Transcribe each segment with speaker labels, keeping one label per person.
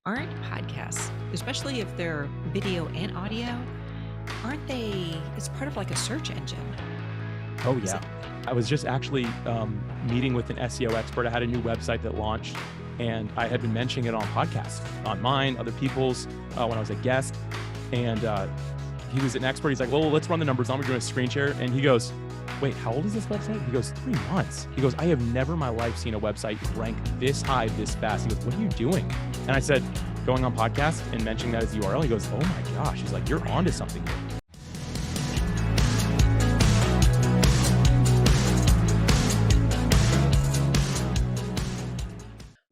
Speaker 1: aren't podcasts, especially if they're video and audio, aren't they? It's part of like a search engine.
Speaker 2: Oh,
Speaker 1: Is
Speaker 2: yeah.
Speaker 1: it?
Speaker 2: I was just actually meeting with an SEO expert. I had a new website that launched, and I had been mentioning it on podcasts, on mine, other people's, when I was a guest. And he was an expert. He's like, well, let's run the numbers on. We're doing a screen share. And he goes, wait, how old is this website? He goes, 3 months. He goes, I have never in my life seen a website rank this high, this fast. He goes, what are you doing? And I said, going on podcast and mentioning that as the URL. He goes, oh my gosh. He's like, you're onto something here.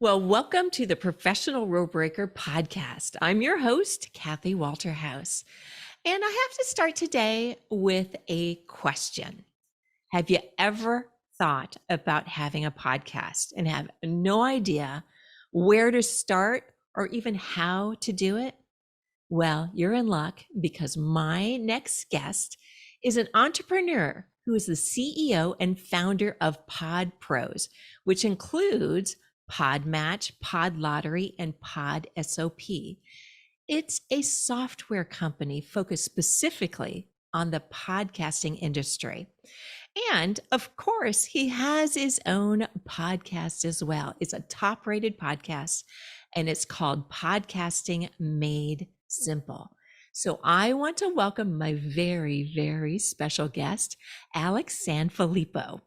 Speaker 1: Well, welcome to the Professional Rule Breaker podcast. I'm your host, Kathy Walterhouse. And I have to start today with a question. Have you ever thought about having a podcast and have no idea where to start or even how to do it? Well, you're in luck because my next guest is an entrepreneur who is the CEO and founder of PodPros, which includes PodMatch, PodLottery, and PodSOP. It's a software company focused specifically on the podcasting industry. And of course, he has his own podcast as well. It's a top-rated podcast, and it's called Podcasting Made Simple. So I want to welcome my very, very special guest, Alex Sanfilippo.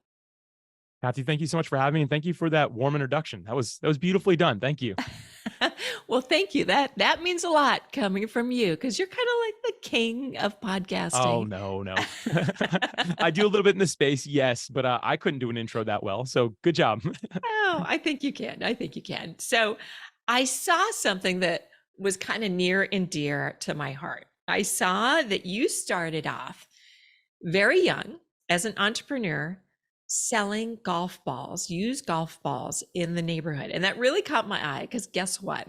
Speaker 2: Kathy, thank you so much for having me. And thank you for that warm introduction. That was beautifully done. Thank you.
Speaker 1: Well, thank you. That means a lot coming from you because you're kind of like the king of podcasting.
Speaker 2: Oh, no. I do a little bit in the space, yes, but I couldn't do an intro that well. So good job.
Speaker 1: Oh, I think you can. So I saw something that was kind of near and dear to my heart. I saw that you started off very young as an entrepreneur selling golf balls, used golf balls in the neighborhood. And that really caught my eye because guess what?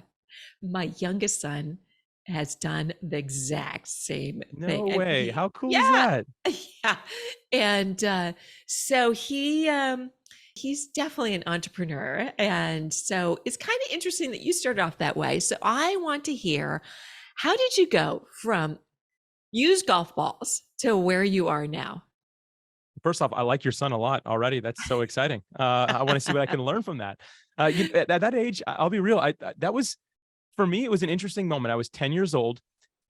Speaker 1: My youngest son has done the exact same thing.
Speaker 2: No way. How cool is
Speaker 1: yeah,
Speaker 2: that?
Speaker 1: yeah. And so he's definitely an entrepreneur. And so it's kind of interesting that you started off that way. So I want to hear, how did you go from used golf balls to where you are now?
Speaker 2: First off, I like your son a lot already. That's so exciting. I want to see what I can learn from that. At that age, I'll be real. That was, for me, it was an interesting moment. I was 10 years old,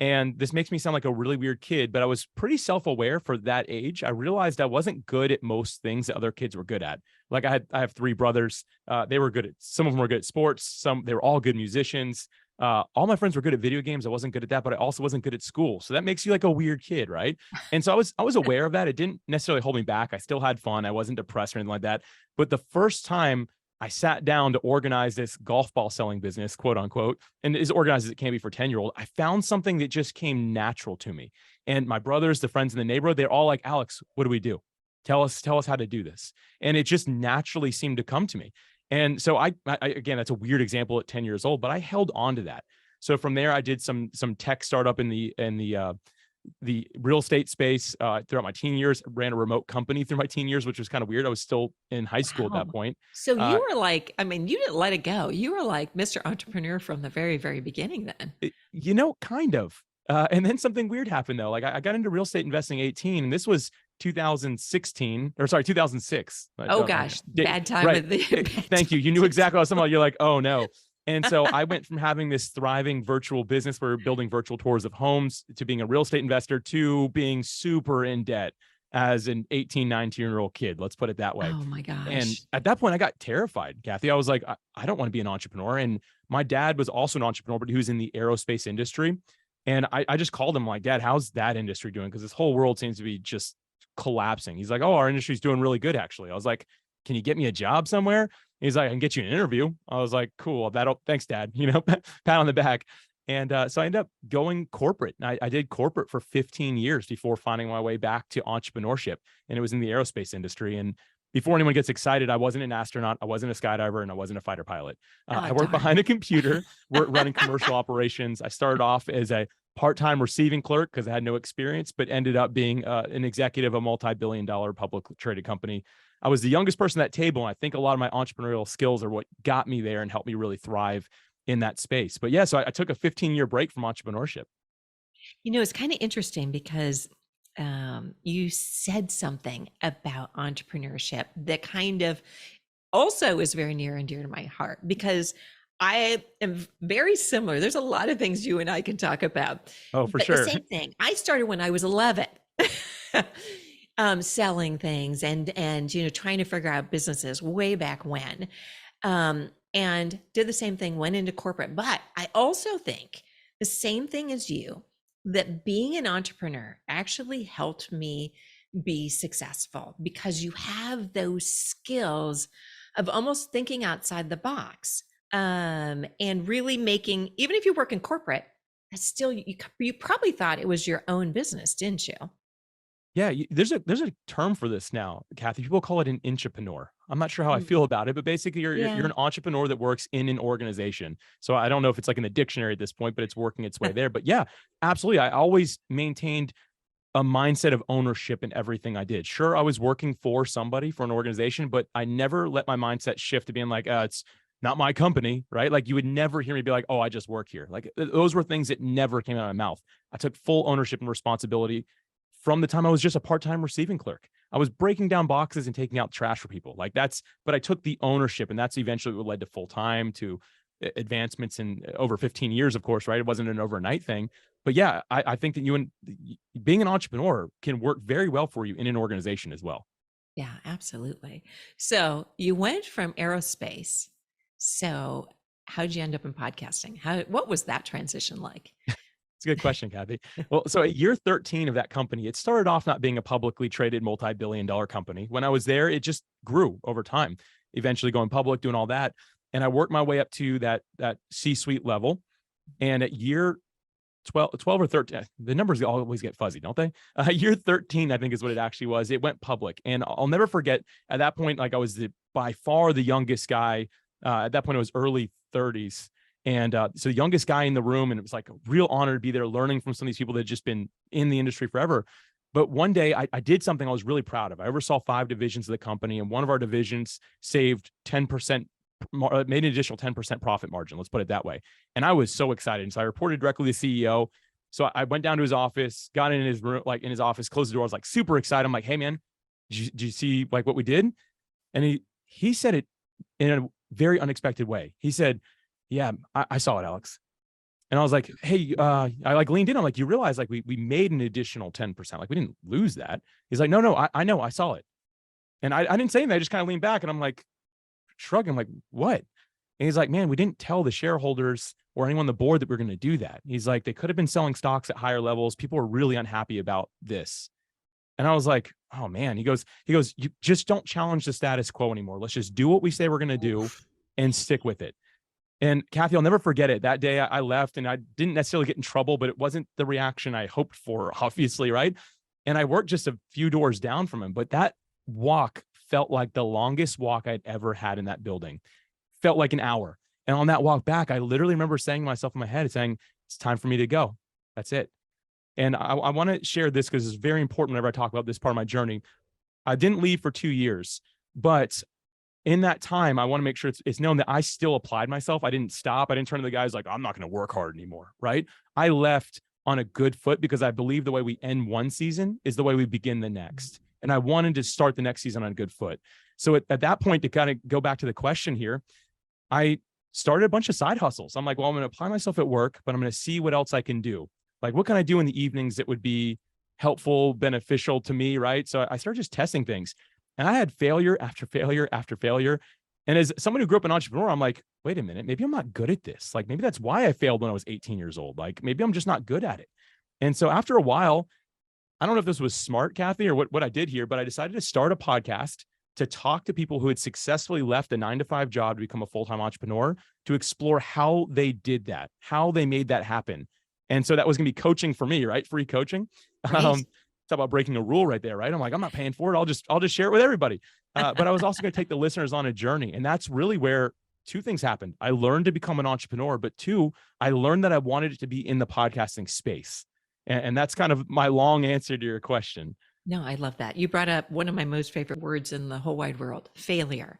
Speaker 2: and this makes me sound like a really weird kid, but I was pretty self-aware for that age. I realized I wasn't good at most things that other kids were good at. Like I have 3 brothers. They were good at, some of them were good at sports. They were all good musicians. All my friends were good at video games. I wasn't good at that, but I also wasn't good at school. So that makes you like a weird kid, right? And so I was aware of that. It didn't necessarily hold me back. I still had fun. I wasn't depressed or anything like that. But the first time I sat down to organize this golf ball selling business, quote unquote, and as organized as it can be for 10-year-old, I found something that just came natural to me. And my brothers, the friends in the neighborhood, they're all like, Alex, what do we do? Tell us how to do this. And it just naturally seemed to come to me. And so I again, that's a weird example at 10 years old, but I held on to that. So from there, I did some tech startup in the real estate space throughout my teen years. Ran a remote company through my teen years, which was kind of weird. I was still in high school at that
Speaker 1: Wow.
Speaker 2: point.
Speaker 1: So you were like, I mean, you didn't let it go. You were like Mr. Entrepreneur from the very, very beginning then.
Speaker 2: Kind of. And then something weird happened though. Like I got into real estate investing 18, and this was 2006.
Speaker 1: Oh gosh, bad time
Speaker 2: right.
Speaker 1: of the
Speaker 2: Thank you. You knew exactly what I was talking about. You're like, oh no. And so I went from having this thriving virtual business where we're building virtual tours of homes to being a real estate investor to being super in debt as an 18, 19-year-old kid. Let's put it that way.
Speaker 1: Oh my gosh.
Speaker 2: And at that point, I got terrified, Kathy. I was like, I don't want to be an entrepreneur. And my dad was also an entrepreneur, but he was in the aerospace industry. And I just called him like, Dad, how's that industry doing? Because this whole world seems to be just collapsing. He's like, oh, our industry's doing really good, actually. I was like, can you get me a job somewhere? He's like, I can get you an interview. I was like, cool. Thanks, Dad. Pat on the back. And so I ended up going corporate. I did corporate for 15 years before finding my way back to entrepreneurship. And it was in the aerospace industry. And before anyone gets excited, I wasn't an astronaut, I wasn't a skydiver, and I wasn't a fighter pilot. I worked behind a computer, running commercial operations. I started off as a part-time receiving clerk because I had no experience, but ended up being an executive of a multi-billion-dollar publicly traded company. I was the youngest person at that table, and I think a lot of my entrepreneurial skills are what got me there and helped me really thrive in that space. But yeah, so I took a 15-year break from entrepreneurship.
Speaker 1: It's kind of interesting because you said something about entrepreneurship that kind of also is very near and dear to my heart because I am very similar. There's a lot of things you and I can talk about,
Speaker 2: Oh, for
Speaker 1: but the
Speaker 2: sure.
Speaker 1: same thing. I started when I was 11, selling things and trying to figure out businesses way back when, and did the same thing. Went into corporate, but I also think the same thing as you, that being an entrepreneur actually helped me be successful because you have those skills of almost thinking outside the box, and really making, even if you work in corporate, that's still, you probably thought it was your own business, didn't you?
Speaker 2: Yeah, there's a term for this now, Kathy. People call it an intrapreneur. I'm not sure how I
Speaker 1: Mm.
Speaker 2: feel about it, but basically you're
Speaker 1: Yeah.
Speaker 2: an entrepreneur that works in an organization. So I don't know if it's like in the dictionary at this point, but it's working its way there. But yeah, absolutely. I always maintained a mindset of ownership in everything I did. Sure, I was working for somebody, for an organization, but I never let my mindset shift to being like, it's not my company, right? Like you would never hear me be like, oh, I just work here. Like those were things that never came out of my mouth. I took full ownership and responsibility from the time I was just a part-time receiving clerk. I was breaking down boxes and taking out trash for people. Like but I took the ownership, and that's eventually what led to full-time, to advancements in over 15 years, of course, right? It wasn't an overnight thing. But yeah, I think that being an entrepreneur can work very well for you in an organization as well.
Speaker 1: Yeah, absolutely. So you went from aerospace. So how'd you end up in podcasting? What was that transition like?
Speaker 2: It's a good question, Kathy. Well, so at year 13 of that company, it started off not being a publicly traded multi-billion-dollar company. When I was there, it just grew over time, eventually going public, doing all that. And I worked my way up to that C-suite level. And at year 12 or 13, the numbers always get fuzzy, don't they? Year 13, I think is what it actually was. It went public. And I'll never forget at that point, like I was by far the youngest guy. At that point, I was early 30s. And so the youngest guy in the room. And it was like a real honor to be there learning from some of these people that had just been in the industry forever. But one day I did something I was really proud of. I oversaw 5 divisions of the company, and one of our divisions saved 10%, made an additional 10% profit margin. Let's put it that way. And I was so excited. And so I reported directly to the CEO. So I went down to his office, got in his room, like in his office, closed the door. I was like super excited. I'm like, hey man, did you see like what we did? And he said it in a very unexpected way. He said, yeah, I saw it, Alex. And I was like, hey, I like leaned in. I'm like, you realize like we made an additional 10%. Like we didn't lose that. He's like, no, I know, I saw it. And I didn't say anything. I just kind of leaned back and I'm like, shrugging. I'm like, what? And he's like, man, we didn't tell the shareholders or anyone on the board that we're going to do that. He's like, they could have been selling stocks at higher levels. People were really unhappy about this. And I was like, oh man. He goes, you just don't challenge the status quo anymore. Let's just do what we say we're going to do and stick with it. And Kathy, I'll never forget it. That day I left and I didn't necessarily get in trouble, but it wasn't the reaction I hoped for, obviously, right? And I worked just a few doors down from him, but that walk felt like the longest walk I'd ever had in that building. Felt like an hour. And on that walk back, I literally remember saying to myself in my head, saying, it's time for me to go. That's it. And I want to share this because it's very important whenever I talk about this part of my journey. I didn't leave for 2 years, but in that time, I want to make sure it's known that I still applied myself. I didn't stop. I didn't turn to the guys like, I'm not going to work hard anymore, right? I left on a good foot because I believe the way we end one season is the way we begin the next. And I wanted to start the next season on a good foot. So at that point, to kind of go back to the question here, I started a bunch of side hustles. I'm like, well, I'm going to apply myself at work, but I'm going to see what else I can do. Like, what can I do in the evenings that would be helpful, beneficial to me, right? So I started just testing things. And I had failure after failure after failure. And as someone who grew up an entrepreneur, I'm like, wait a minute, maybe I'm not good at this. Like, maybe that's why I failed when I was 18 years old. Like, maybe I'm just not good at it. And so after a while, I don't know if this was smart, Kathy, or what I did here, but I decided to start a podcast to talk to people who had successfully left a 9-to-5 job to become a full-time entrepreneur, to explore how they did that, how they made that happen. And so that was going to be coaching for me, right? Free coaching.
Speaker 1: Right.
Speaker 2: Talk about breaking a rule right there, right? I'm like, I'm not paying for it. I'll just share it with everybody. But I was also going to take the listeners on a journey. And that's really where 2 things happened. I learned to become an entrepreneur, but 2, I learned that I wanted it to be in the podcasting space. And that's kind of my long answer to your question.
Speaker 1: No, I love that. You brought up one of my most favorite words in the whole wide world, failure.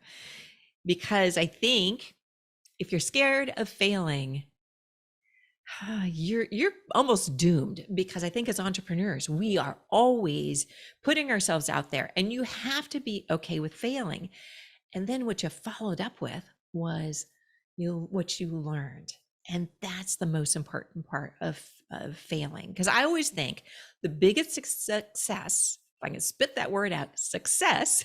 Speaker 1: Because I think if you're scared of failing, you're almost doomed, because I think as entrepreneurs, we are always putting ourselves out there, and you have to be okay with failing. And then what you followed up with was what you learned. And that's the most important part of failing. Because I always think the biggest success, if I can spit that word out, success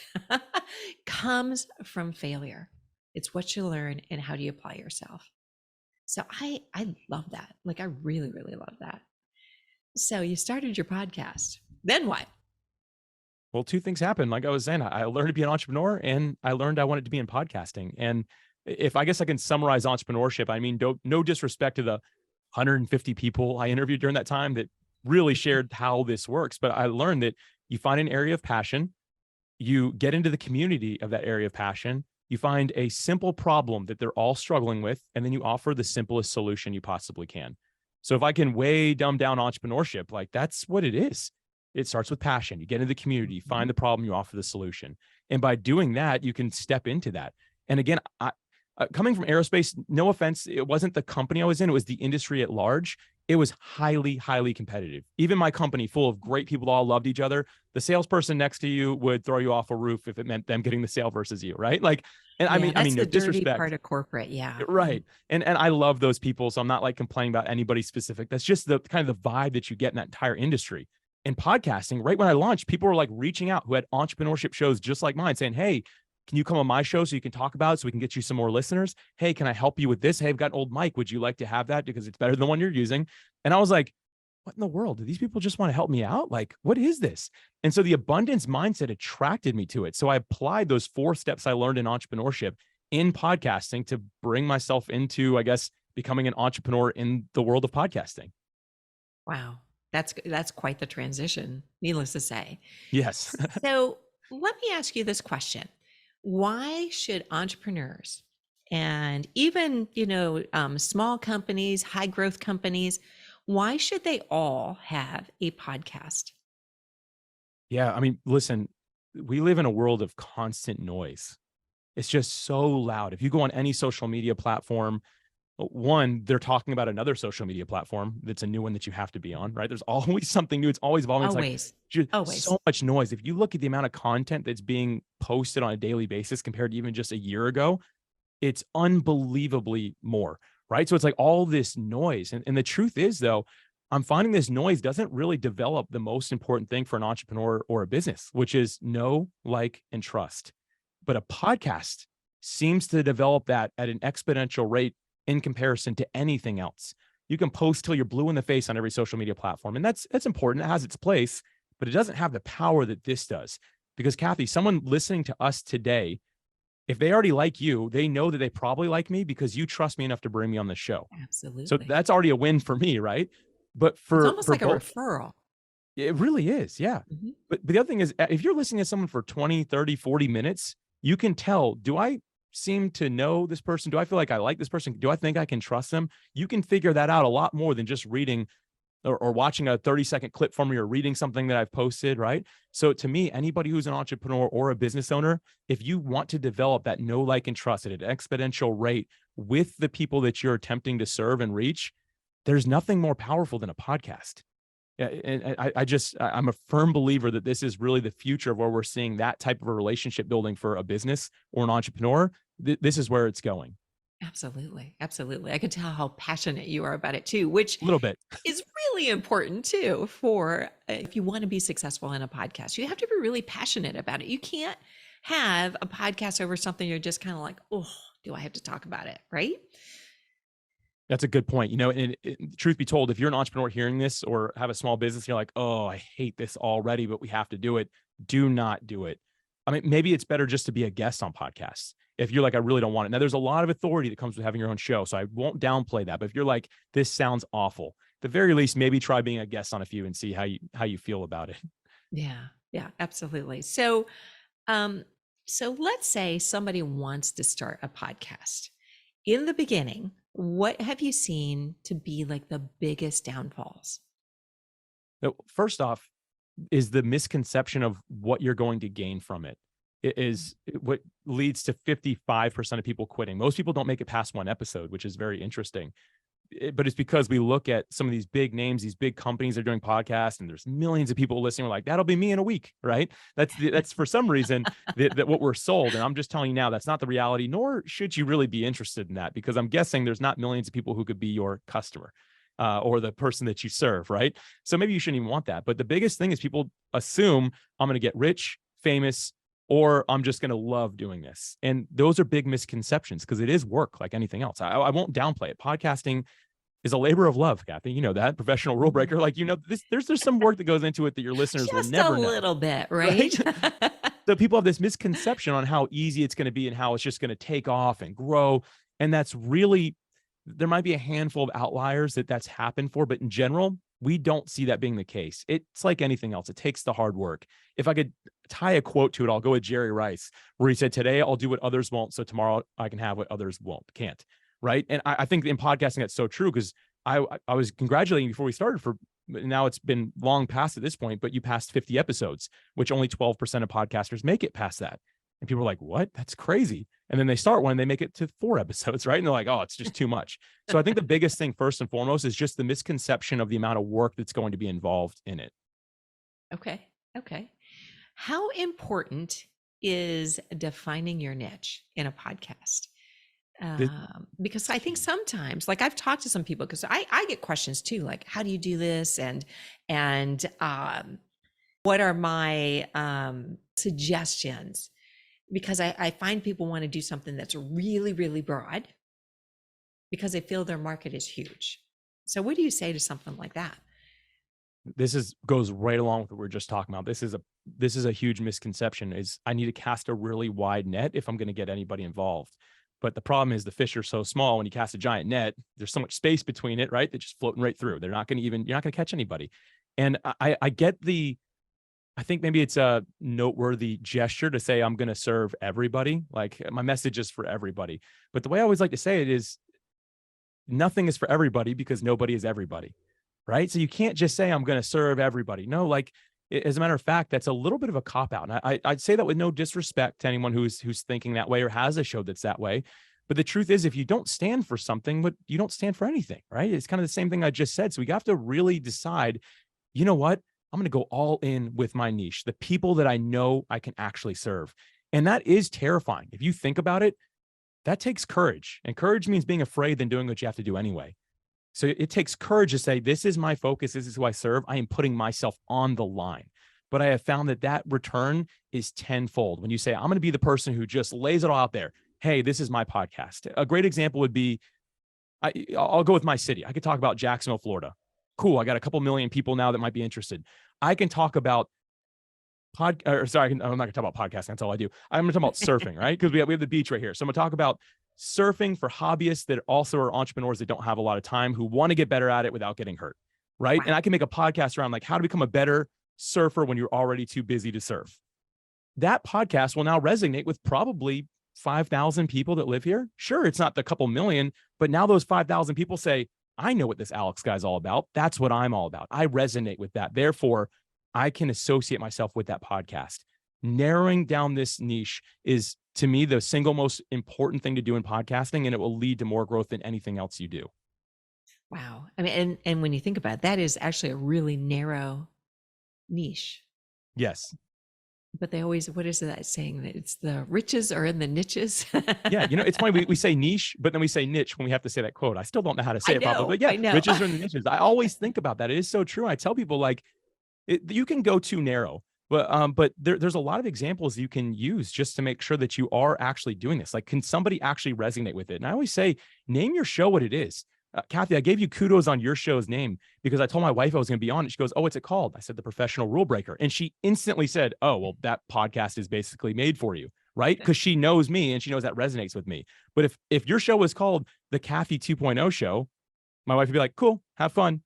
Speaker 1: comes from failure. It's what you learn and how do you apply yourself. So I love that. Like, I really, really love that. So you started your podcast. Then what?
Speaker 2: Well, two things happened. Like I was saying, I learned to be an entrepreneur and I learned I wanted to be in podcasting. And if I guess I can summarize entrepreneurship, I mean, no disrespect to the 150 people I interviewed during that time that really shared how this works, but I learned that you find an area of passion, you get into the community of that area of passion, you find a simple problem that they're all struggling with, and then you offer the simplest solution you possibly can. So if I can way dumb down entrepreneurship, like that's what it is. It starts with passion. You get into the community, you find the problem, you offer the solution. And by doing that, you can step into that. And again, coming from aerospace, no offense, it wasn't the company I was in, it was the industry at large. It was highly, highly competitive. Even my company, full of great people, all loved each other. The salesperson next to you would throw you off a roof if it meant them getting the sale versus you, right? Like, and
Speaker 1: Yeah,
Speaker 2: I
Speaker 1: that's
Speaker 2: mean, no
Speaker 1: the dirty
Speaker 2: disrespect,
Speaker 1: part of corporate. Yeah.
Speaker 2: right? And I love those people, so I'm not like complaining about anybody specific. That's just the kind of the vibe that you get in that entire industry. And podcasting, right when I launched, people were like reaching out who had entrepreneurship shows just like mine, saying, "Hey, can you come on my show so you can talk about it so we can get you some more listeners? Hey, can I help you with this? Hey, I've got an old mic. Would you like to have that? Because it's better than the one you're using." And I was like, what in the world? Do these people just want to help me out? Like, what is this? And so the abundance mindset attracted me to it. So I applied those 4 steps I learned in entrepreneurship in podcasting to bring myself into, I guess, becoming an entrepreneur in the world of podcasting.
Speaker 1: Wow. That's quite the transition, needless to say.
Speaker 2: Yes.
Speaker 1: So let me ask you this question. Why should entrepreneurs, and even, small companies, high growth companies, why should they all have a podcast?
Speaker 2: Yeah. I mean, listen, we live in a world of constant noise. It's just so loud. If you go on any social media platform, one, they're talking about another social media platform that's a new one that you have to be on, right? There's always something new. It's always evolving. It's like
Speaker 1: Always,
Speaker 2: just
Speaker 1: always.
Speaker 2: so much noise. If you look at the amount of content that's being posted on a daily basis compared to even just a year ago, it's unbelievably more, right? So it's like all this noise. And the truth is, though, I'm finding this noise doesn't really develop the most important thing for an entrepreneur or a business, which is know, like, and trust. But a podcast seems to develop that at an exponential rate in comparison to anything else. You can post till you're blue in the face on every social media platform, and that's important. It has its place, but it doesn't have the power that this does. Because Kathy, someone listening to us today, if they already like you, they know that they probably like me because you trust me enough to bring me on the show. So
Speaker 1: Absolutely.
Speaker 2: that's already a win for me, right? But
Speaker 1: It's almost
Speaker 2: for
Speaker 1: like a
Speaker 2: both,
Speaker 1: referral.
Speaker 2: it really is. Yeah.
Speaker 1: Mhm.
Speaker 2: But the other thing is, if you're listening to someone for 20, 30, 40 minutes, you can tell, do I seem to know this person? Do I feel like I like this person? Do I think I can trust them? You can figure that out a lot more than just reading or watching a 30-second clip from me or reading something that I've posted, right? So to me, anybody who's an entrepreneur or a business owner, if you want to develop that know, like, and trust at an exponential rate with the people that you're attempting to serve and reach, there's nothing more powerful than a podcast. Yeah, and I'm a firm believer that this is really the future of where we're seeing that type of a relationship building for a business or an entrepreneur. This is where it's going.
Speaker 1: Absolutely. Absolutely. I could tell how passionate you are about it too, which
Speaker 2: A little bit.
Speaker 1: is really important too for if you want to be successful in a podcast. You have to be really passionate about it. You can't have a podcast over something you're just kind of like, oh, do I have to talk about it? Right?
Speaker 2: That's a good point. And truth be told, if you're an entrepreneur hearing this or have a small business, you're like, oh, I hate this already, but we have to do it. Do not do it. I mean, maybe it's better just to be a guest on podcasts. If you're like, I really don't want it. Now, there's a lot of authority that comes with having your own show, so I won't downplay that. But if you're like, this sounds awful, at the very least, maybe try being a guest on a few and see how you feel about it.
Speaker 1: Yeah. Yeah, absolutely. Um, so let's say somebody wants to start a podcast. In the beginning, what have you seen to be like the biggest downfalls?
Speaker 2: First off, is the misconception of what you're going to gain from it. is what leads to 55% of people quitting. Most people don't make it past one episode, which is very interesting. But it's because we look at some of these big names, these big companies are doing podcasts, and there's millions of people listening. We're like, that'll be me in a week, right? That's for some reason that what we're sold. And I'm just telling you now, that's not the reality, nor should you really be interested in that, because I'm guessing there's not millions of people who could be your customer or the person that you serve, right? So maybe you shouldn't even want that. But the biggest thing is people assume I'm going to get rich, famous, or I'm just going to love doing this. And those are big misconceptions, because it is work like anything else. I won't downplay it. Podcasting is a labor of love, Kathy. You know that. Professional rule breaker. Like, you know, there's some work that goes into it that your listeners will
Speaker 1: Just
Speaker 2: never
Speaker 1: a
Speaker 2: know.
Speaker 1: little bit, right?
Speaker 2: So people have this misconception on how easy it's going to be and how it's just going to take off and grow. And that's really, there might be a handful of outliers that's happened for, but in general, we don't see that being the case. It's like anything else. It takes the hard work. If I could tie a quote to it, I'll go with Jerry Rice, where he said, today I'll do what others won't, so tomorrow I can have what others can't. Right. And I think in podcasting, that's so true, because I was congratulating you before we started now it's been long past at this point, but you passed 50 episodes, which only 12% of podcasters make it past that. And people are like, what? That's crazy. And then they start one and they make it to 4 episodes, right? And they're like, oh, it's just too much. So I think the biggest thing, first and foremost, is just the misconception of the amount of work that's going to be involved in it.
Speaker 1: Okay. How important is defining your niche in a podcast? Because I think sometimes, like, I've talked to some people, because I get questions too, like, how do you do this? And what are my suggestions? Because I find people want to do something that's really, really broad because they feel their market is huge. So what do you say to something like that?
Speaker 2: This goes right along with what we we're just talking about. This is a huge misconception, is I need to cast a really wide net if I'm going to get anybody involved. But the problem is the fish are so small. When you cast a giant net, there's so much space between it, right? They're just floating right through. You're not going to catch anybody. And I get I think maybe it's a noteworthy gesture to say, I'm going to serve everybody. Like, my message is for everybody. But the way I always like to say it is, nothing is for everybody, because nobody is everybody. Right. So you can't just say, I'm going to serve everybody. No, like, as a matter of fact, that's a little bit of a cop out. And I'd say that with no disrespect to anyone who's thinking that way or has a show that's that way. But the truth is, if you don't stand for something, but you don't stand for anything, right? It's kind of the same thing I just said. So we have to really decide, you know what? I'm going to go all in with my niche, the people that I know I can actually serve. And that is terrifying. If you think about it, that takes courage. And courage means being afraid than doing what you have to do anyway. So it takes courage to say, this is my focus. This is who I serve. I am putting myself on the line. But I have found that return is tenfold. When you say, I'm going to be the person who just lays it all out there. Hey, this is my podcast. A great example would be, I'll go with my city. I could talk about Jacksonville, Florida. Cool. I got a couple million people now that might be interested. I can talk about I'm not going to talk about podcasting. That's all I do. I'm going to talk about surfing, right? Because we have the beach right here. So I'm going to talk about surfing for hobbyists that also are entrepreneurs that don't have a lot of time, who want to get better at it without getting hurt, right?
Speaker 1: Wow.
Speaker 2: And I can make a podcast around, like, how to become a better surfer when you're already too busy to surf. That podcast will now resonate with probably 5,000 people that live here. Sure, it's not the couple million, but now those 5,000 people say, I know what this Alex guy's all about. That's what I'm all about. I resonate with that. Therefore, I can associate myself with that podcast. Narrowing down this niche is, to me, the single most important thing to do in podcasting, and it will lead to more growth than anything else you do.
Speaker 1: Wow. I mean, and when you think about it, that is actually a really narrow niche.
Speaker 2: Yes.
Speaker 1: But they always, what is that saying? That it's the riches are in the niches.
Speaker 2: Yeah. You know, it's funny. We say niche, but then we say niche when we have to say that quote. I still don't know how to say it properly, but yeah, riches are in the niches. I always think about that. It is so true. I tell people, like, you can go too narrow, but there's a lot of examples you can use just to make sure that you are actually doing this. Like, can somebody actually resonate with it? And I always say, name your show what it is. Kathy, I gave you kudos on your show's name because I told my wife I was going to be on it. She goes, oh, what's it called? I said, The Professional Rule Breaker. And she instantly said, oh, well, that podcast is basically made for you, right? Because she knows me and she knows that resonates with me. But if your show was called The Kathy 2.0 Show, my wife would be like, cool, have fun.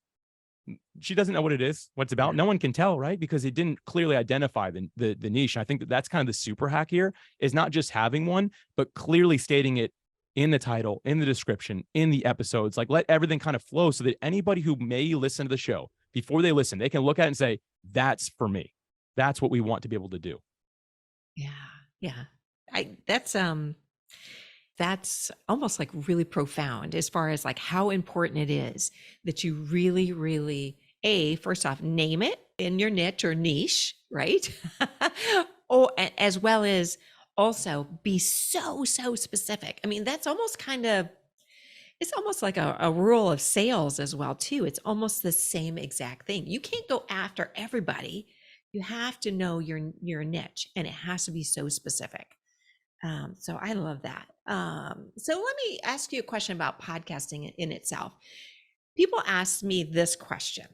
Speaker 2: She doesn't know what it is, what it's about. No one can tell, right? Because it didn't clearly identify the niche. And I think that's kind of the super hack here, is not just having one, but clearly stating it in the title, in the description, in the episodes. Like, let everything kind of flow so that anybody who may listen to the show, before they listen, they can look at it and say, that's for me. That's what we want to be able to do.
Speaker 1: Yeah. Yeah. That's almost like really profound as far as like how important it is that you really, really, first off, name it in your niche or niche, right? Or as well as also be so specific. I mean, that's almost kind of, it's almost like a rule of sales as well, too. It's almost the same exact thing. You can't go after everybody. You have to know your niche, and it has to be so specific. So I love that. So let me ask you a question about podcasting in itself. People ask me this question.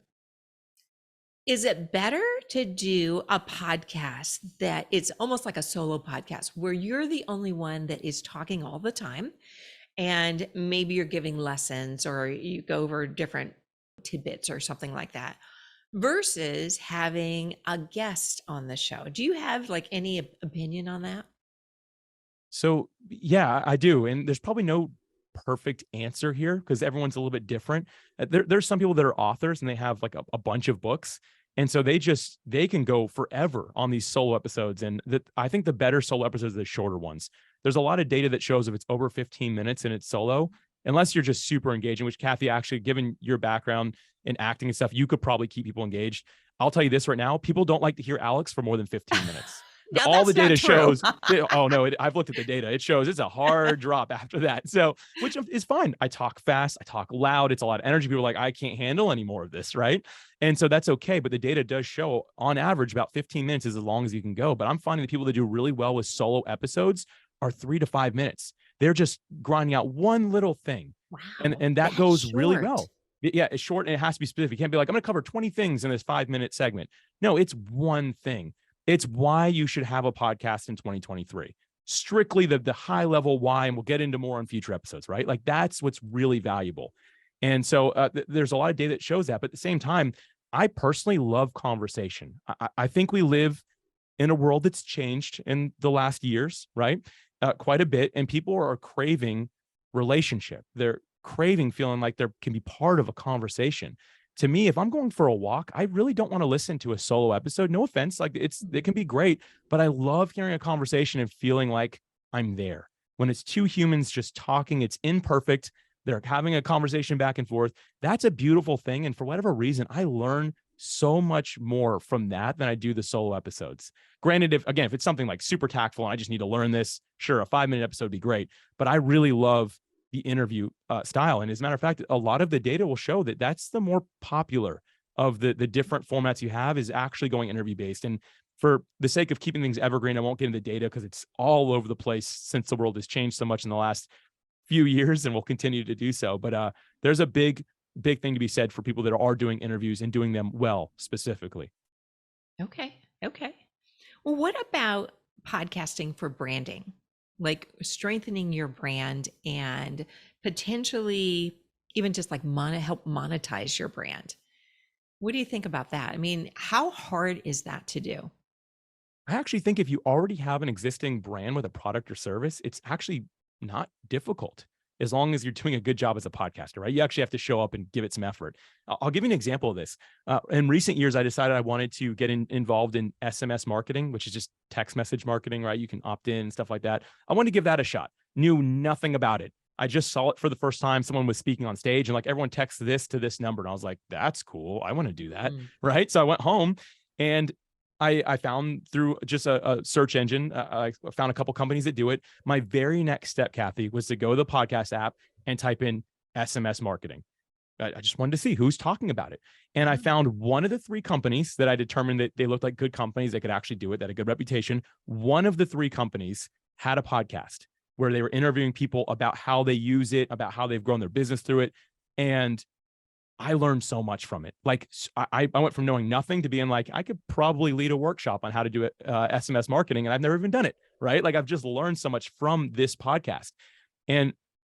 Speaker 1: Is it better to do a podcast that it's almost like a solo podcast where you're the only one that is talking all the time, and maybe you're giving lessons or you go over different tidbits or something like that, versus having a guest on the show? Do you have like any opinion on that?
Speaker 2: So yeah, I do. And there's probably no perfect answer here because everyone's a little bit different. There's some people that are authors and they have like a bunch of books. And so they can go forever on these solo episodes. And I think the better solo episodes are the shorter ones. There's a lot of data that shows if it's over 15 minutes and it's solo, unless you're just super engaging, which Kathy, actually, given your background in acting and stuff, you could probably keep people engaged. I'll tell you this right now, people don't like to hear Alex for more than 15 minutes.
Speaker 1: Now
Speaker 2: All the
Speaker 1: that's not
Speaker 2: data
Speaker 1: true.
Speaker 2: shows, oh no, I've looked at the data. It shows it's a hard drop after that. So, which is fine. I talk fast, I talk loud. It's a lot of energy. People are like, I can't handle any more of this, right? And so that's okay. But the data does show on average about 15 minutes is as long as you can go. But I'm finding the people that do really well with solo episodes are 3 to 5 minutes. They're just grinding out one little thing.
Speaker 1: Wow,
Speaker 2: And that
Speaker 1: that's
Speaker 2: goes really
Speaker 1: short.
Speaker 2: well. Yeah, it's short and it has to be specific. You can't be like, I'm going to cover 20 things in this 5-minute segment. No, it's one thing. It's why you should have a podcast in 2023. Strictly the high level why, and we'll get into more on future episodes, right? Like that's what's really valuable. And so there's a lot of data that shows that. But at the same time, I personally love conversation. I think we live in a world that's changed in the last years, right? Quite a bit. And people are craving relationship. They're craving feeling like they can be part of a conversation. To me, if I'm going for a walk, I really don't want to listen to a solo episode. No offense, like it can be great, but I love hearing a conversation and feeling like I'm there. When it's two humans just talking, it's imperfect. They're having a conversation back and forth. That's a beautiful thing. And for whatever reason, I learn so much more from that than I do the solo episodes. Granted, if it's something like super tactful and I just need to learn this, sure, a 5-minute episode would be great. But I really love the interview style. And as a matter of fact, a lot of the data will show that that's the more popular of the different formats you have is actually going interview based. And for the sake of keeping things evergreen, I won't get into data because it's all over the place since the world has changed so much in the last few years and will continue to do so. But there's a big thing to be said for people that are doing interviews and doing them well specifically.
Speaker 1: Okay. Okay. Well, what about podcasting for branding? Like strengthening your brand and potentially even just like help monetize your brand. What do you think about that? I mean, how hard is that to do?
Speaker 2: I actually think if you already have an existing brand with a product or service, it's actually not difficult as long as you're doing a good job as a podcaster, right? You actually have to show up and give it some effort. I'll give you an example of this. In recent years, I decided I wanted to get involved in SMS marketing, which is just text message marketing, right? You can opt in and stuff like that. I wanted to give that a shot. Knew nothing about it. I just saw it for the first time. Someone was speaking on stage and like everyone texts this to this number. And I was like, that's cool. I want to do that.
Speaker 1: Mm.
Speaker 2: Right. So I went home and I found through just a search engine, I found a couple companies that do it. My very next step, Kathy, was to go to the podcast app and type in SMS marketing. I just wanted to see who's talking about it. And I found one of the 3 companies that I determined that they looked like good companies that could actually do it, that had a good reputation. One of the 3 companies had a podcast where they were interviewing people about how they use it, about how they've grown their business through it. And I learned so much from it. Like I went from knowing nothing to being like, I could probably lead a workshop on how to do it, SMS marketing. And I've never even done it. Right. Like I've just learned so much from this podcast. And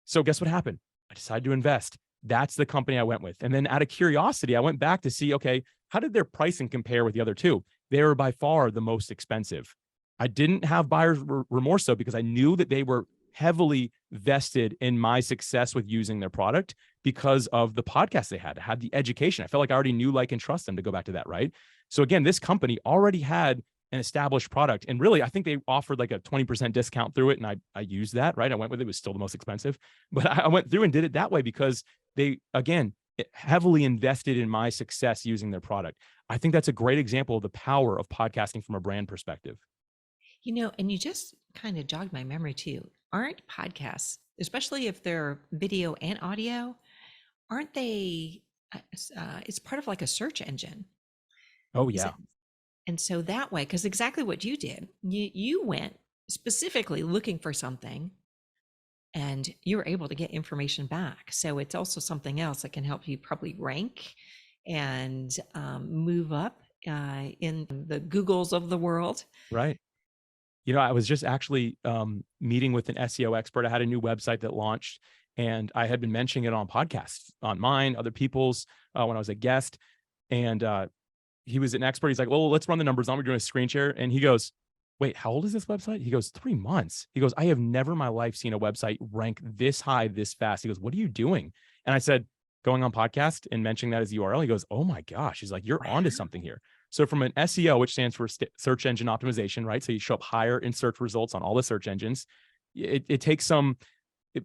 Speaker 2: so guess what happened? I decided to invest. That's the company I went with. And then out of curiosity, I went back to see, okay, how did their pricing compare with the other 2? They were by far the most expensive. I didn't have buyer's remorse though, because I knew that they were heavily vested in my success with using their product because of the podcast they had. I had the education. I felt like I already knew, like, and trust them, to go back to that, right? So again, this company already had an established product. And really, I think they offered like a 20% discount through it. And I used that, right? I went with it. It was still the most expensive, but I went through and did it that way because they, again, heavily invested in my success using their product. I think that's a great example of the power of podcasting from a brand perspective.
Speaker 1: And you just kind of jogged my memory too. Aren't podcasts, especially if they're video and audio, aren't they? It's part of like a search engine.
Speaker 2: Oh,
Speaker 1: Is
Speaker 2: yeah.
Speaker 1: it? And so that way, because exactly what you did, you went specifically looking for something and you were able to get information back. So it's also something else that can help you probably rank and move up in the Googles of the world.
Speaker 2: Right. I was just actually meeting with an SEO expert. I had a new website that launched, and I had been mentioning it on podcasts, on mine, other people's, when I was a guest. And he was an expert. He's like, well, let's run the numbers on. We're doing a screen share. And he goes, wait, how old is this website? He goes, 3 months. He goes, I have never in my life seen a website rank this high, this fast. He goes, what are you doing? And I said, going on podcast and mentioning that as the URL. He goes, oh my gosh. He's like, you're onto something here. So from an SEO, which stands for search engine optimization, right? So you show up higher in search results on all the search engines. It takes some,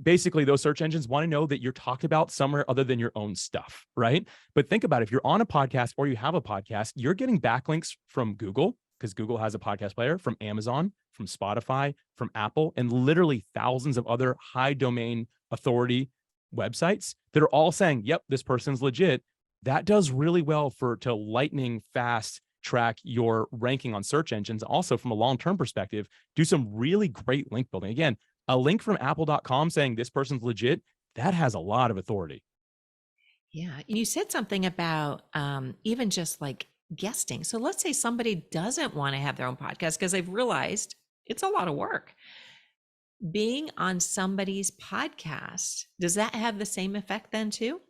Speaker 2: basically those search engines want to know that you're talked about somewhere other than your own stuff, right? But think about it, if you're on a podcast or you have a podcast, you're getting backlinks from Google, because Google has a podcast player, from Amazon, from Spotify, from Apple, and literally thousands of other high domain authority websites that are all saying, yep, this person's legit. That does really well to lightning fast track your ranking on search engines. Also, from a long-term perspective, do some really great link building. Again, a link from apple.com saying this person's legit, that has a lot of authority.
Speaker 1: Yeah. You said something about even just like guesting. So let's say somebody doesn't want to have their own podcast because they've realized it's a lot of work. Being on somebody's podcast, does that have the same effect then too?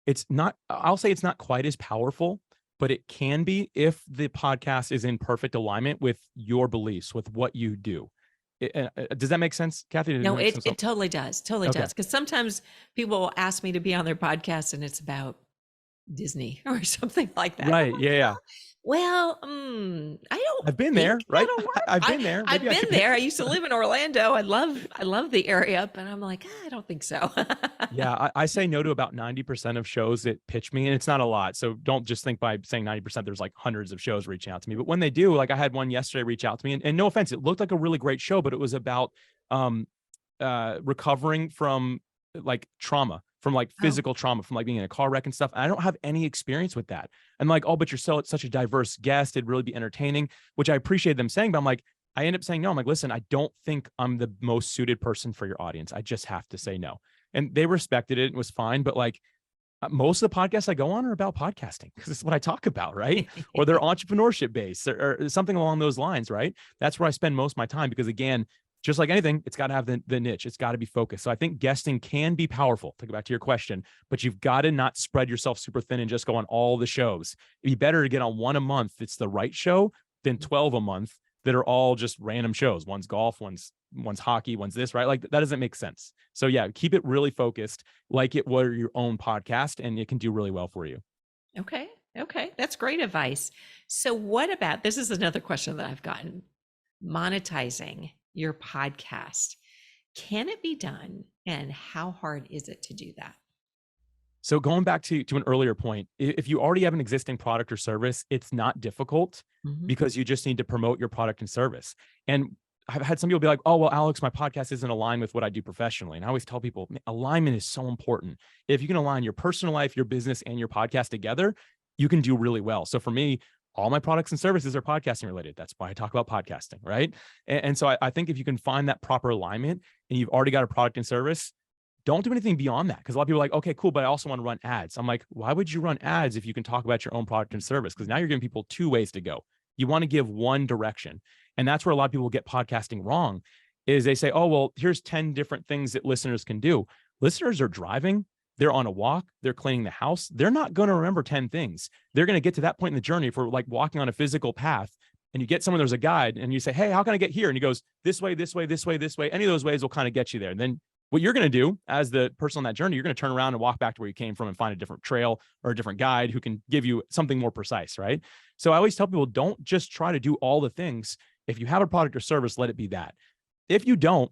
Speaker 2: It's not, I'll say it's not quite as powerful, but it can be if the podcast is in perfect alignment with your beliefs, with what you do. Does that make sense, Kathy?
Speaker 1: No, it totally does. Totally
Speaker 2: Okay.
Speaker 1: does. Because sometimes people will ask me to be on their podcast and it's about Disney or something like that.
Speaker 2: Right. Yeah.
Speaker 1: Well, I don't.
Speaker 2: I've been there, right? I've been there.
Speaker 1: I've been there. I used to live in Orlando. I love the area, but I'm like, I don't think so.
Speaker 2: Yeah, I say no to about 90% of shows that pitch me, and it's not a lot. So don't just think by saying 90%, there's like hundreds of shows reaching out to me. But when they do, like I had one yesterday reach out to me, and no offense, it looked like a really great show, but it was about recovering from like trauma, from like physical trauma, from like being in a car wreck and stuff. And I don't have any experience with that. I'm like, oh, but you're such a diverse guest. It'd really be entertaining, which I appreciate them saying. But I'm like, I end up saying no. I'm like, listen, I don't think I'm the most suited person for your audience. I just have to say no. And they respected it. It was fine. But like most of the podcasts I go on are about podcasting because it's what I talk about, right? Or they're entrepreneurship based or something along those lines, right? That's where I spend most of my time because again, just like anything, it's got to have the niche. It's got to be focused. So I think guesting can be powerful, to go back to your question, but you've got to not spread yourself super thin and just go on all the shows. It'd be better to get on one a month that's the right show than 12 a month that are all just random shows. One's golf, one's hockey, one's this, right? Like that doesn't make sense. So yeah, keep it really focused like it were your own podcast and it can do really well for you.
Speaker 1: Okay. That's great advice. So what about, this is another question that I've gotten, monetizing your podcast. Can it be done? And how hard is it to do that?
Speaker 2: So going back to an earlier point, if you already have an existing product or service, it's not difficult because you just need to promote your product and service. And I've had some people be like, oh, well, Alex, my podcast isn't aligned with what I do professionally. And I always tell people, alignment is so important. If you can align your personal life, your business, and your podcast together, you can do really well. So for me, all my products and services are podcasting related. That's why I talk about podcasting, right? And so I think if you can find that proper alignment and you've already got a product and service, don't do anything beyond that. Because a lot of people are like, okay, cool, but I also want to run ads. I'm like, why would you run ads if you can talk about your own product and service? Because now you're giving people two ways to go. You want to give one direction. And that's where a lot of people get podcasting wrong is they say, oh, well, here's 10 different things that listeners can do. Listeners are driving. They're on a walk, they're cleaning the house. They're not going to remember 10 things. They're going to get to that point in the journey. If we're like walking on a physical path and you get someone, there's a guide and you say, hey, how can I get here? And he goes, this way, this way, this way, this way. Any of those ways will kind of get you there. And then What you're going to do as the person on that journey, you're going to turn around and walk back to where you came from and find a different trail or a different guide who can give you something more precise, right? So I always tell people, don't just try to do all the things. If you have a product or service, let it be that. If you don't,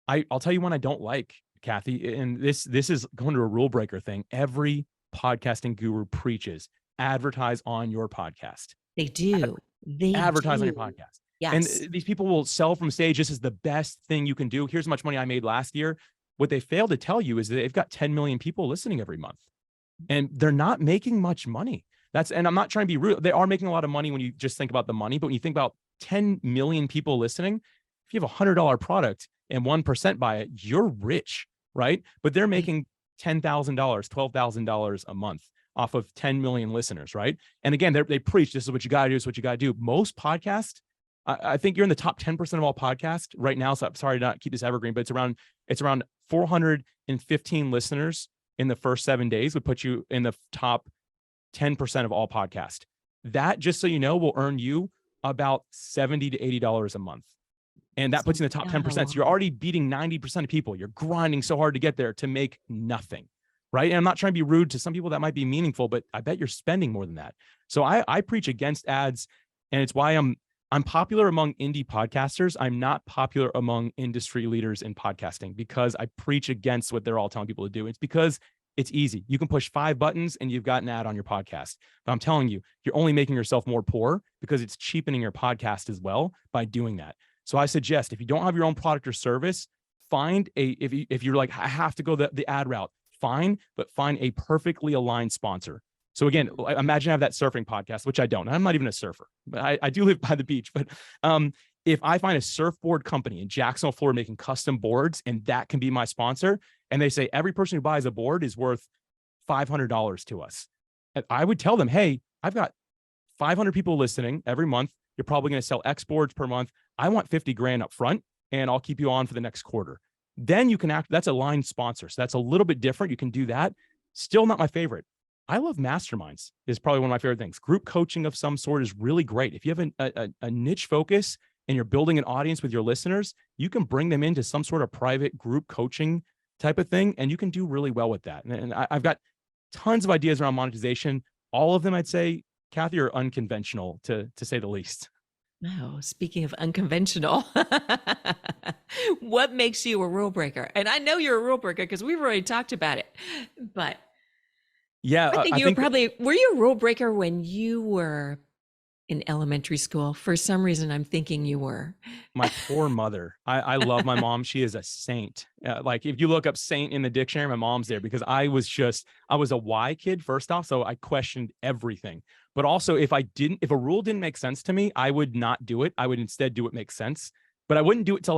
Speaker 2: I'll tell you one I don't like, Kathy, and this is going to a rule breaker thing. Every podcasting guru preaches advertise on your podcast.
Speaker 1: They do. They
Speaker 2: Advertise on your
Speaker 1: do.
Speaker 2: podcast.
Speaker 1: Yes.
Speaker 2: And these people will sell from stage. This is the best thing you can do. Here's how much money I made last year. What they fail to tell you is that they've got 10 million people listening every month, and they're not making much money. And I'm not trying to be rude. They are making a lot of money when you just think about the money, but when you think about 10 million people listening, if you have $100 product and 1% buy it, you're rich, right? But they're making $10,000, $12,000 a month off of 10 million listeners, right? And again, they preach, this is what you got to do, this is what you got to do. Most podcasts, I think you're in the top 10% of all podcasts right now. So I'm sorry to not keep this evergreen, but it's around 415 listeners in the first 7 days would put you in the top 10% of all podcasts. That, just so you know, will earn you about $70 to $80 a month. And that puts you in the top 10%. So you're already beating 90% of people. You're grinding so hard to get there to make nothing, right? And I'm not trying to be rude to some people that might be meaningful, but I bet you're spending more than that. So I preach against ads, and it's why I'm popular among indie podcasters. I'm not popular among industry leaders in podcasting, because I preach against what they're all telling people to do. It's because it's easy. You can push 5 buttons and you've got an ad on your podcast. But I'm telling you, you're only making yourself more poor, because it's cheapening your podcast as well by doing that. So I suggest, if you don't have your own product or service, if you're like, I have to go the ad route, fine, but find a perfectly aligned sponsor. So again, imagine I have that surfing podcast, which I don't. I'm not even a surfer, but I do live by the beach. But if I find a surfboard company in Jacksonville, Florida, making custom boards, and that can be my sponsor, and they say every person who buys a board is worth $500 to us, I would tell them, hey, I've got 500 people listening every month. You're probably going to sell X boards per month. I want 50 grand up front, and I'll keep you on for the next quarter. Then you can that's a line sponsor. So that's a little bit different. You can do that. Still not my favorite. I love masterminds, is probably one of my favorite things. Group coaching of some sort is really great. If you have a niche focus and you're building an audience with your listeners, you can bring them into some sort of private group coaching type of thing, and you can do really well with that. And I've got tons of ideas around monetization. All of them, I'd say, Kathy, are unconventional to say the least.
Speaker 1: Oh, speaking of unconventional, what makes you a rule breaker? And I know you're a rule breaker because we've already talked about it, but
Speaker 2: yeah,
Speaker 1: I think were you a rule breaker when you were in elementary school? For some reason, I'm thinking you were.
Speaker 2: My poor mother. I love my mom. She is a saint. Like, if you look up saint in the dictionary, my mom's there, because I was a why kid, first off. So I questioned everything. But also, if a rule didn't make sense to me, I would not do it. I would instead do what makes sense. But I wouldn't do it to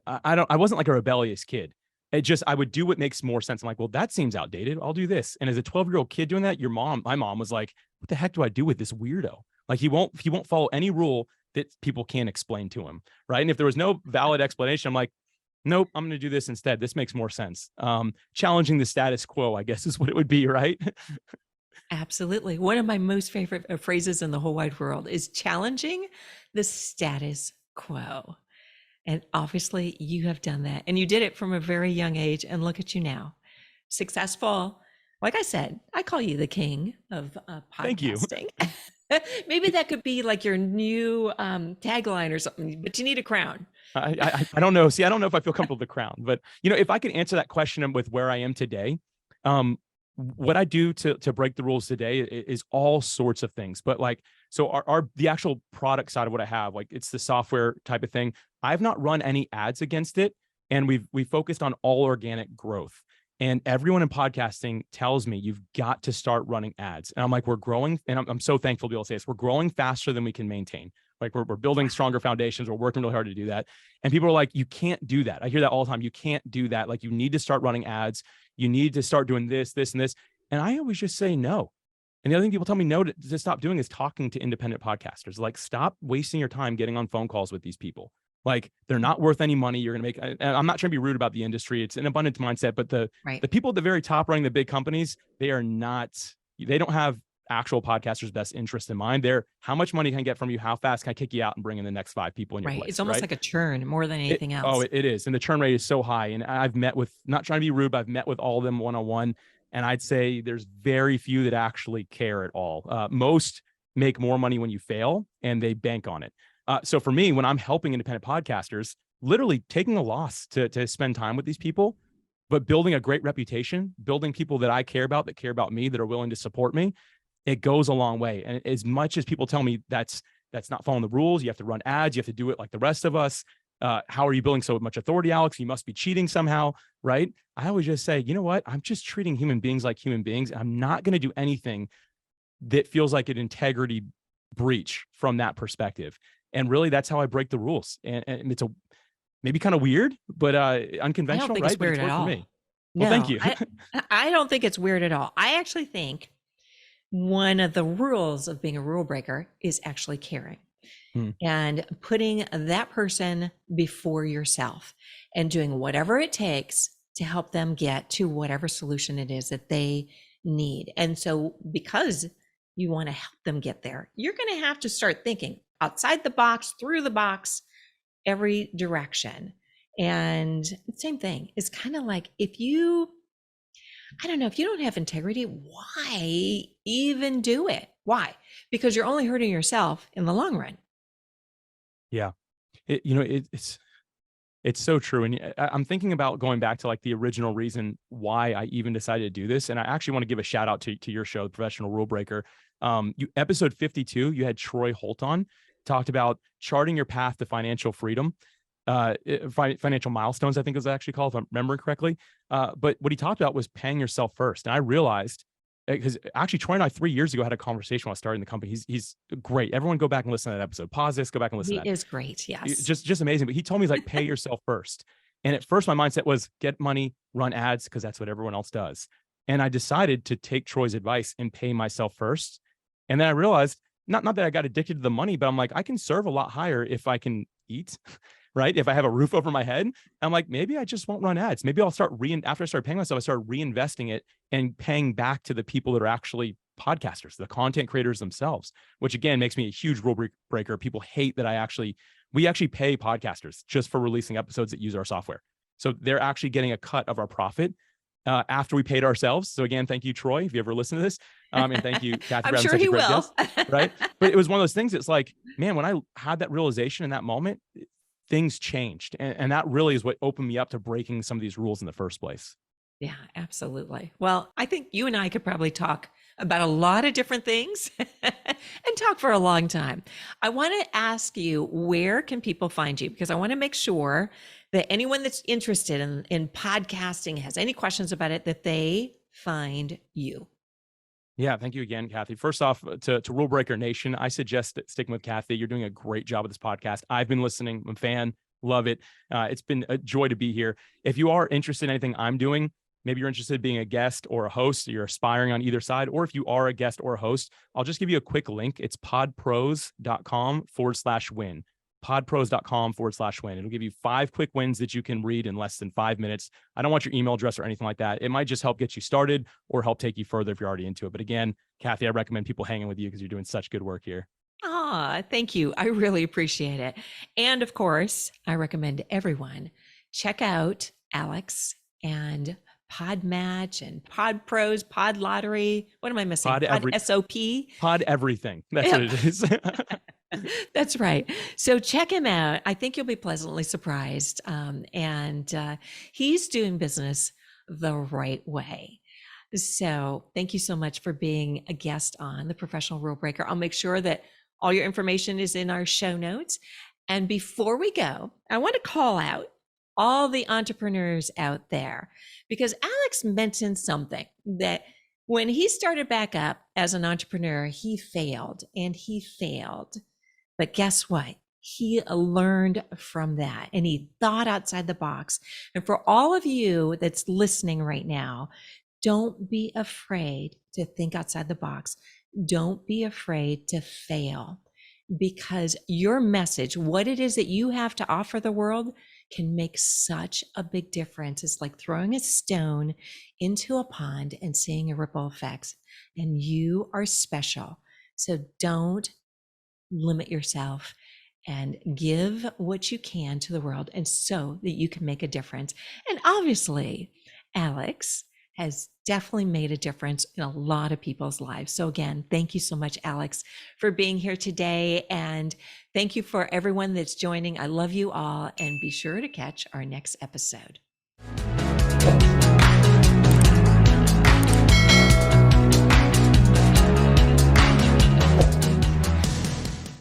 Speaker 2: I wasn't like a rebellious kid. I would do what makes more sense. I'm like, well, that seems outdated. I'll do this. And as a 12-year-old kid doing that, my mom was like, what the heck do I do with this weirdo? Like, he won't follow any rule that people can't explain to him. Right. And if there was no valid explanation, I'm like, nope, I'm going to do this instead. This makes more sense. Challenging the status quo, I guess, is what it would be. Right.
Speaker 1: Absolutely. One of my most favorite phrases in the whole wide world is challenging the status quo. And obviously you have done that, and you did it from a very young age. And look at you now, successful. Like I said, I call you the king of podcasting.
Speaker 2: Thank
Speaker 1: you. Maybe that could be like your new tagline or something, but you need a crown.
Speaker 2: I don't know. See, I don't know if I feel comfortable with the crown, but if I could answer that question with where I am today, what I do to break the rules today is all sorts of things. But so the actual product side of what I have, like, it's the software type of thing. I've not run any ads against it, and we've focused on all organic growth. And everyone in podcasting tells me you've got to start running ads. And I'm like, we're growing, and I'm so thankful to be able to say this. We're growing faster than we can maintain. Like, we're building stronger foundations. We're working really hard to do that. And people are like, you can't do that. I hear that all the time. You can't do that. Like, you need to start running ads. You need to start doing this, this, and this. And I always just say no. And the other thing people tell me no to stop doing is talking to independent podcasters. Like, stop wasting your time getting on phone calls with these people. Like, they're not worth any money. You're going to make, I'm not trying to be rude about the industry. It's an abundance mindset, but the people at the very top running the big companies, they don't have actual podcaster's best interest in mind. They're how much money can I get from you? How fast can I kick you out and bring in the next 5 people in your
Speaker 1: Right.
Speaker 2: place?
Speaker 1: It's almost
Speaker 2: Right.
Speaker 1: like a churn more than anything
Speaker 2: Oh,
Speaker 1: else.
Speaker 2: it is. And the churn rate is so high. And I've met with, not trying to be rude, but I've met with all of them one-on-one. And I'd say there's very few that actually care at all. Most make more money when you fail and they bank on it. So for me, when I'm helping independent podcasters, literally taking a loss to spend time with these people, but building a great reputation, building people that I care about, that care about me, that are willing to support me, it goes a long way. And as much as people tell me that's not following the rules, you have to run ads, you have to do it like the rest of us. How are you building so much authority, Alex? You must be cheating somehow, right? I always just say, you know what? I'm just treating human beings like human beings. I'm not going to do anything that feels like an integrity breach from that perspective. And really, that's how I break the rules. And it's a maybe kind of weird, but
Speaker 1: I don't
Speaker 2: unconventional,
Speaker 1: think
Speaker 2: right?
Speaker 1: it's
Speaker 2: But it's
Speaker 1: weird at
Speaker 2: worked for
Speaker 1: all.
Speaker 2: me. Well, thank
Speaker 1: No,
Speaker 2: you.
Speaker 1: I don't think it's weird at all. I actually think one of the rules of being a rule breaker is actually caring and putting that person before yourself and doing whatever it takes to help them get to whatever solution it is that they need. And so because you want to help them get there, you're going to have to start thinking outside the box, through the box, every direction. And same thing, it's kind of like if you, I don't know, if you don't have integrity, why even do it? Why? Because you're only hurting yourself in the long run.
Speaker 2: Yeah. It's so true. And I'm thinking about going back to like the original reason why I even decided to do this. And I actually want to give a shout out to your show, The Professional Rule Breaker. Episode 52, you had Troy Holt on, talked about charting your path to financial freedom, financial milestones, I think it was actually called, if I'm remembering correctly. But what he talked about was paying yourself first. And I realized, because actually Troy and I 3 years ago had a conversation while starting the company. He's great. Everyone go back and listen to that episode. Pause this, go back and listen
Speaker 1: He
Speaker 2: to that.
Speaker 1: is great. Yes.
Speaker 2: Just amazing. But he told me, he's like, pay yourself first. And at first my mindset was get money, run ads, because that's what everyone else does. And I decided to take Troy's advice and pay myself first. And then I realized, not that I got addicted to the money, but I'm like, I can serve a lot higher if I can eat, right? If I have a roof over my head. I'm like, maybe I just won't run ads. Maybe I'll start after I start paying myself, I started reinvesting it and paying back to the people that are actually podcasters, the content creators themselves, which again makes me a huge rule breaker. People hate that we actually pay podcasters just for releasing episodes that use our software. So they're actually getting a cut of our profit after we paid ourselves. So again, thank you, Troy, if you ever listen to this. And thank you, Kathy,
Speaker 1: I'm
Speaker 2: for having
Speaker 1: sure
Speaker 2: such
Speaker 1: he
Speaker 2: a great
Speaker 1: will.
Speaker 2: guest, right? But it was one of those things. It's like, man, when I had that realization in that moment, things changed. And that really is what opened me up to breaking some of these rules in the first place.
Speaker 1: Yeah, absolutely. Well, I think you and I could probably talk about a lot of different things and talk for a long time. I want to ask you, where can people find you? Because I want to make sure that anyone that's interested in podcasting, has any questions about it, that they find you.
Speaker 2: Yeah, thank you again, Kathy. First off, to Rule Breaker Nation, I suggest sticking with Kathy. You're doing a great job with this podcast. I've been listening. I'm a fan. Love it. It's been a joy to be here. If you are interested in anything I'm doing, maybe you're interested in being a guest or a host, you're aspiring on either side, or if you are a guest or a host, I'll just give you a quick link. It's podpros.com/win. podpros.com/win. It'll give you 5 quick wins that you can read in less than 5 minutes. I don't want your email address or anything like that. It might just help get you started or help take you further if you're already into it. But again, Kathy, I recommend people hanging with you because you're doing such good work here.
Speaker 1: Ah, thank you. I really appreciate it. And of course, I recommend everyone check out Alex and PodMatch and PodPros, Pod Lottery. What am I missing? Pod SOP.
Speaker 2: Pod everything. That's what it is.
Speaker 1: That's right. So check him out. I think you'll be pleasantly surprised. He's doing business the right way. So thank you so much for being a guest on The Professional Rule Breaker. I'll make sure that all your information is in our show notes. And before we go, I want to call out all the entrepreneurs out there, because Alex mentioned something that when he started back up as an entrepreneur, he failed and he failed. But guess what? He learned from that and he thought outside the box. And for all of you that's listening right now, don't be afraid to think outside the box. Don't be afraid to fail, because your message, what it is that you have to offer the world, can make such a big difference. It's like throwing a stone into a pond and seeing a ripple effects. And you are special. So don't limit yourself and give what you can to the world, and so that you can make a difference. And obviously, Alex has definitely made a difference in a lot of people's lives. So again, thank you so much, Alex, for being here today. And thank you for everyone that's joining. I love you all, and be sure to catch our next episode.